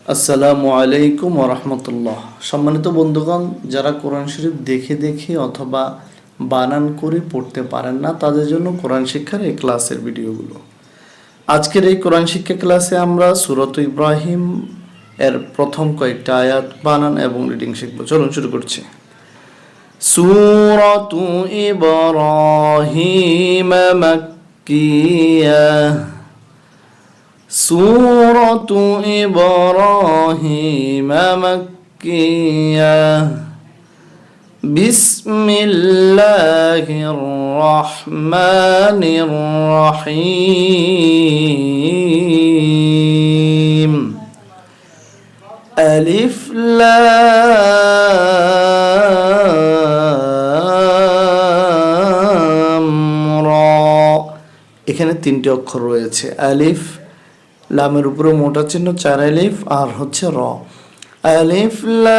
আসসালামু আলাইকুম ওয়া রাহমাতুল্লাহ। সম্মানিত বন্ধুগণ, যারা কোরআন শরীফ দেখে দেখে অথবা বানান করে পড়তে পারেন না, তাদের জন্য কোরআন শিক্ষার এই ক্লাসের ভিডিওগুলো। আজকের এই কোরআন শিক্ষা ক্লাসে আমরা সূরাত ইব্রাহিম এর প্রথম কয়েকটা আয়াত বানান এবং রিডিং শিখব। চলুন শুরু করছি। সূরাতু ইব্রাহিম মাক্কিয়াহ। سورة إبراهيم مكية بسم الله الرحمن الرحيم ألف لام را। এখানে তিনটি অক্ষর রয়েছে, আলিফ, লামের উপরে মোটা চিহ্ন, চার আলিফ, আর হচ্ছে র। আলিফ লাম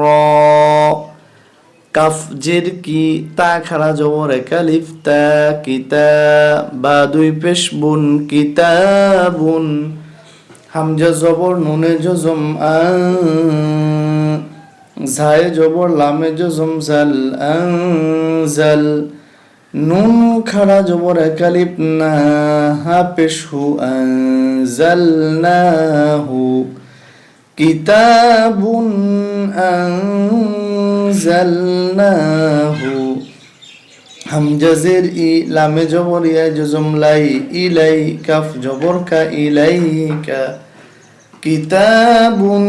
র। কাফ জের কি, তা খাড়া জবর এক, আলিফ তা, কিতা, বা দুই পেশ বুন, কিতাবুন। হামজা জবর, নুনে জজম আ, জায়ে জবর, লামে জজম জাল, আনজাল। নুন খাড়া জবর এক, আলিফ না, হা পেশ হু, আনজালনাহু। কিতাবুন আনজালনাহু। হামজা জের ই, লামে জবর ইয়া, জজম লাই, ইলাই, কাফ জবর কা, ইলাইকা। কিতাবুন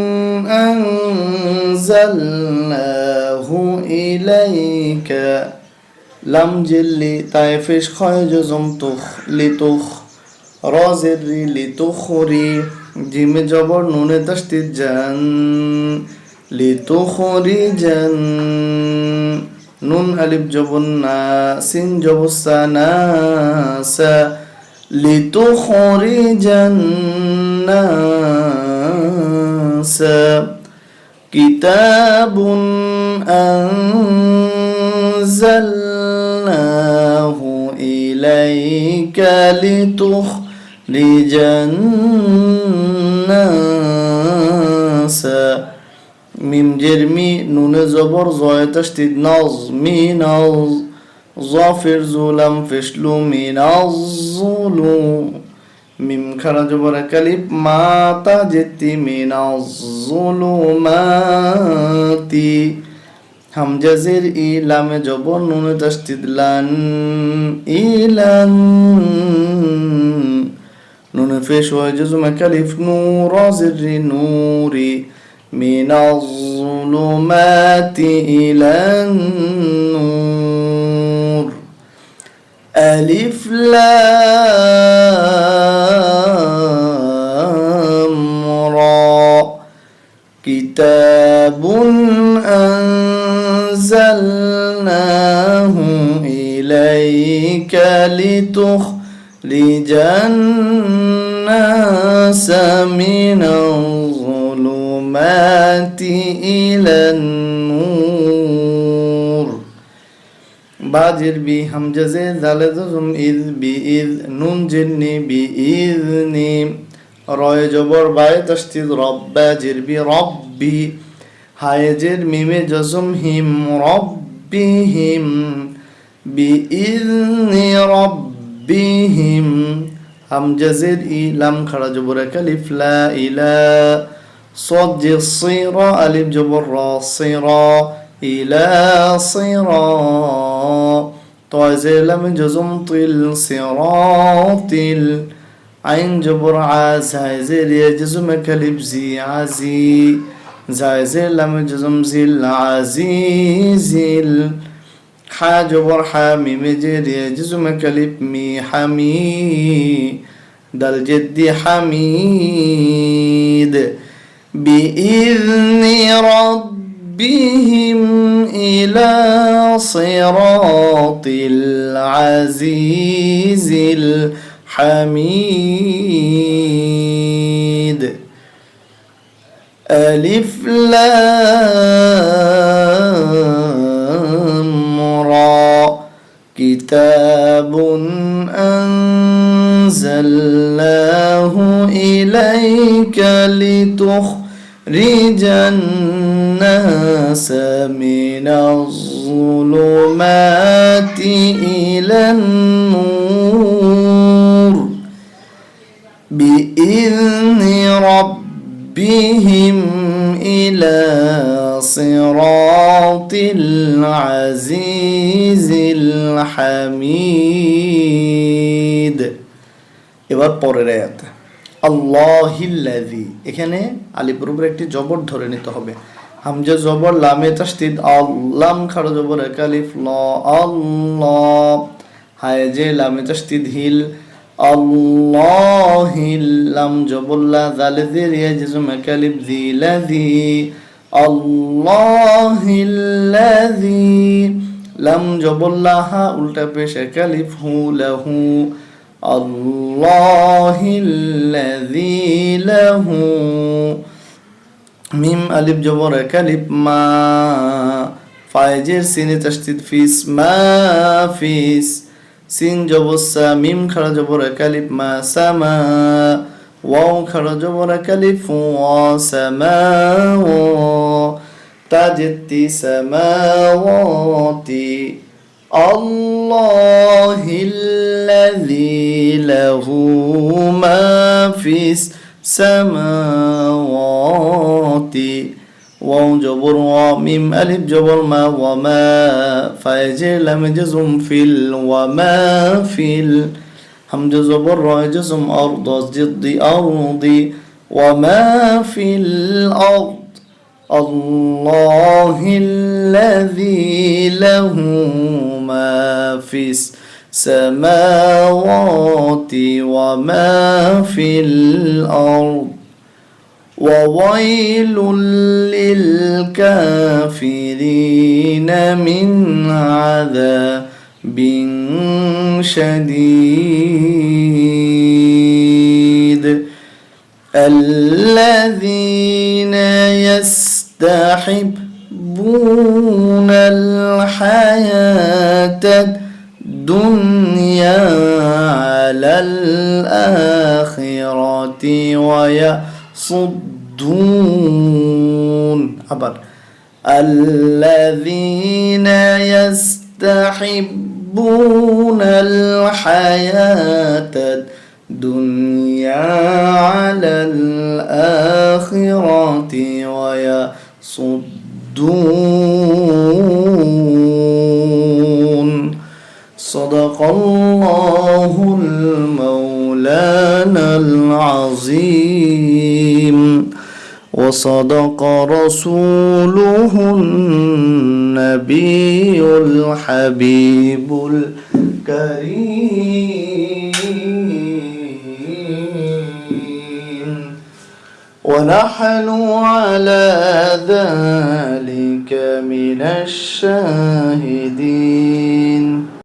আনজালনাহু ইলাইকা। লাম জিল্লি, তায়ে ফেশ খয় জজম তুখ, লিতুখ। র জেররি, লিতুখরি। জিমে জবর, নুনে তাসদিদ জান, লিতুখরি জান। নুন আলিফ জবর না, সিন জবর সা, নাসা, লিতুখরি জান নাসা। কিতাবুন আনজালনাহু ইলাইকা লিতুখরিজান নাসা। মিম জের মি, নুনে জবর, জয়ে তাসদিদ নাজ, মিনাজ। জাফির জুলাম ফেশলু, মিনাজ জুলু। মিম খাড়া জবর এক, আলিফ, মা তা জেতি, মিনাজ জুলুমাতি। হামজা জের ই, লামে জবর, নুনে তাসদিদ লান, ইলান। নুনে ফেশ ওয়া জজম এক, আলিফ, নূর জেররি, নূরি। মিনাজ জুলুমাতি ইলান নূর। আলিফ লাম রা। কিতাবুন আনজালনাহু ইলাইকা লিতুখরিজান নাসা মিনাল যুলুমাতি ইলান নূর। বা জের বি, হামজা জে, জালে জজম ইজ, বি ইজ। নুন জিন্নি, বি ইজনি। রয়ে জবর, বায়ে তাসদিদ, রব্বা জের বি, রব্বি। হায়ে জের মিমে জজম হিম, রব্বিহিম। বি ইজনি রব্বিহিম। হামজা জের ই, লাম খাড়া জবর এক, আলিফ লা, ইলা। صاد جر صيرا، ألف جبر را، صيرا إلى صيرا. طا زي لم جزم طل، صراط. عين جبر ع، زاي زي يجزم كلب زي، عزي. زاي زي لم جزم زل، عزيز. حا جبر حا، ميم جر يجزم كلب مي، حمي. دل جدي حميد. بإذن ربهم إلى صراط العزيز الحميد. ألف لام را। كتاب أنزلناه أنزلناه إليك لتخرج الناس من الظلمات إلى النور بإذن ربهم إلى صراط العزيز الحميد. এবার পরের আয়াত আল্লাহিল্লাযী, এখানে আলিফের উপরে একটি জবর ধরে নিতে হবে। হামজা জবর, লামে তাসদীদ আল্লাম, খাড়া জবর একালিফ ল আল্লাহ, হায় যে লামে তাসদীদ হিল আল্লাহিল, লাম জবর লা, জালে জের ইয়া জজম একালিফ যিলাযী আল্লাহিল্লাযী, লাম জবর লা, হা উল্টা পেশ একালিফ হু লাহু আল্লাহিল্লাযী লাহু, মিম আলিফ জবর একালিফ মা, ফায়েজের সিনে তাসদীদ ফিস মা ফিস, সিন জবর সা, মিম খাড়া জবর একালিফ মা সামা, ওয়াও খাড়া জবর একালিফ ওয়া সামাওয়া, তাজেতি সামাওয়াতি আল্লাহিল্লাযী লাহু মা ফিস সামাওয়াতি, ওয়াও জবর ওয়া, মিম আলিফ জবর মা, ওয়া মা ফায়েজে লাম জজম ফিল, ওয়া মা ফিল, হামজা জবর র জজম আরদ জিদ্দি আরদি, ওয়া মা ফিল আরদ আল্লাহিল্লাযী লাহু মা ফিস সামাওয়াতি ওয়া মা ফিল আরদ وويل للكافرين من عذاب شديد الذين يستحبون الحياة الدنيا على الآخرة ويصدون الذين يستحبون الحياة الدنيا على الآخرة ويصدون. صدق الله المولانا العظيم وصدق رسوله النبي الحبيب الكريم ونحن على ذلك من الشاهدين